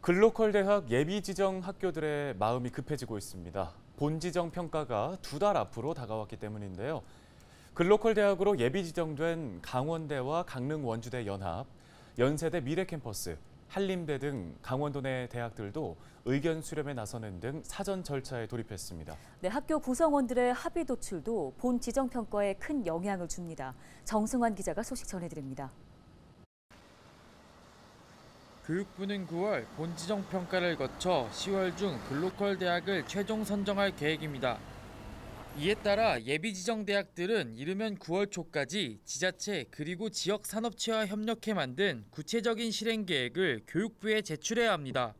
글로컬 대학 예비 지정 학교들의 마음이 급해지고 있습니다. 본 지정 평가가 2달 앞으로 다가왔기 때문인데요. 글로컬 대학으로 예비 지정된 강원대와 강릉 원주대 연합, 연세대 미래캠퍼스, 한림대 등 강원도 내 대학들도 의견 수렴에 나서는 등 사전 절차에 돌입했습니다. 네, 학교 구성원들의 합의 도출도 본 지정 평가에 큰 영향을 줍니다. 정승환 기자가 소식 전해드립니다. 교육부는 9월 본 지정 평가를 거쳐 10월 중 글로컬 대학을 최종 선정할 계획입니다. 이에 따라 예비 지정 대학들은 이르면 9월 초까지 지자체 그리고 지역 산업체와 협력해 만든 구체적인 실행 계획을 교육부에 제출해야 합니다.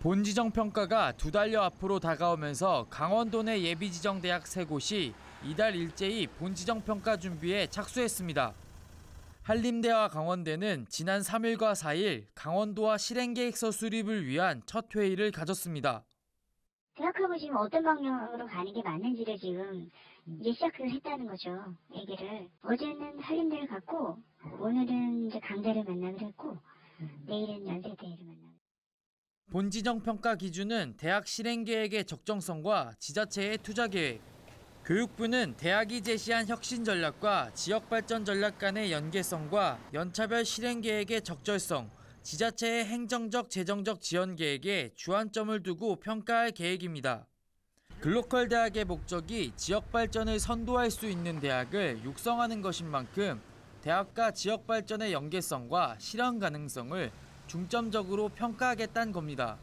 본 지정 평가가 2달여 앞으로 다가오면서 강원도 내 예비 지정 대학 3곳이 이달 일제히 본 지정 평가 준비에 착수했습니다. 한림대와 강원대는 지난 3일과 4일 강원도와 실행계획서 수립을 위한 첫 회의를 가졌습니다. 대학하고 지금 어떤 방향으로 가는 게 맞는지를 지금 이제 시작을 했다는 거죠. 얘기를. 어제는 한림대를 갔고 오늘은 이제 강대를 만나기로 했고 내일은 연세대를 만나기로. 본 지정 평가 기준은 대학 실행계획의 적정성과 지자체의 투자 계획, 교육부는 대학이 제시한 혁신 전략과 지역 발전 전략 간의 연계성과 연차별 실행 계획의 적절성, 지자체의 행정적 재정적 지원 계획에 주안점을 두고 평가할 계획입니다. 글로컬 대학의 목적이 지역 발전을 선도할 수 있는 대학을 육성하는 것인 만큼 대학과 지역 발전의 연계성과 실현 가능성을 중점적으로 평가하겠다는 겁니다.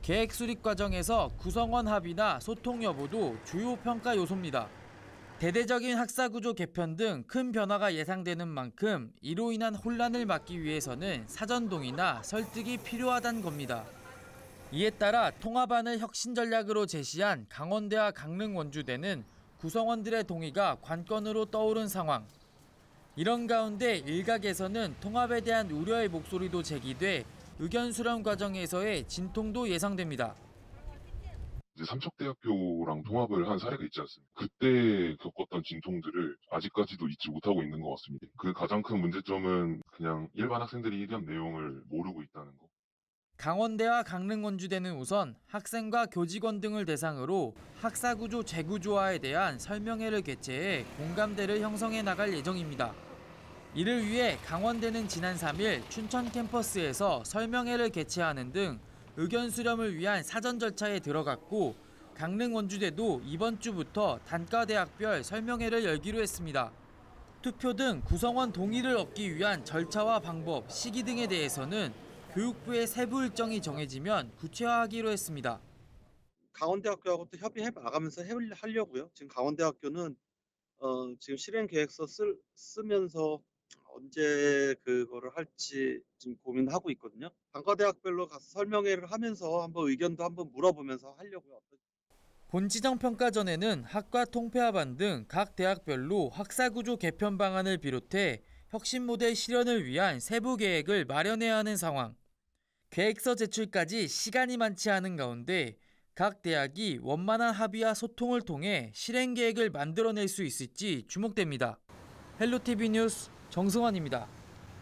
계획 수립 과정에서 구성원 합의나 소통 여부도 주요 평가 요소입니다. 대대적인 학사 구조 개편 등 큰 변화가 예상되는 만큼 이로 인한 혼란을 막기 위해서는 사전 동의나 설득이 필요하다는 겁니다. 이에 따라 통합안을 혁신 전략으로 제시한 강원대와 강릉 원주대는 구성원들의 동의가 관건으로 떠오른 상황. 이런 가운데 일각에서는 통합에 대한 우려의 목소리도 제기돼 의견 수렴 과정에서의 진통도 예상됩니다. 이제 삼척대학교랑 통합을 한 사례가 있지 않습니까? 그때 겪었던 진통들을 아직까지도 잊지 못하고 있는 것 같습니다. 그 가장 큰 문제점은 그냥 일반 학생들이 의견 내용을 모르고 있다는 거. 강원대와 강릉 원주대는 우선 학생과 교직원 등을 대상으로 학사구조 재구조화에 대한 설명회를 개최해 공감대를 형성해 나갈 예정입니다. 이를 위해 강원대는 지난 3일 춘천 캠퍼스에서 설명회를 개최하는 등 의견 수렴을 위한 사전 절차에 들어갔고 강릉 원주대도 이번 주부터 단과대학별 설명회를 열기로 했습니다. 투표 등 구성원 동의를 얻기 위한 절차와 방법, 시기 등에 대해서는 교육부의 세부 일정이 정해지면 구체화하기로 했습니다. 강원대학교하고 또 협의해 나가면서 하려고요. 지금 강원대학교는 지금 실행 계획서 쓰면서 언제 그거를 할지 지금 고민하고 있거든요. 단과대학별로 가서 설명회를 하면서 한번 의견도 한번 물어보면서 하려고요. 본 지정 평가 전에는 학과 통폐합안 등 각 대학별로 학사구조 개편 방안을 비롯해 혁신 모델 실현을 위한 세부 계획을 마련해야 하는 상황. 계획서 제출까지 시간이 많지 않은 가운데 각 대학이 원만한 합의와 소통을 통해 실행 계획을 만들어낼 수 있을지 주목됩니다. 헬로티비 뉴스 정승환입니다.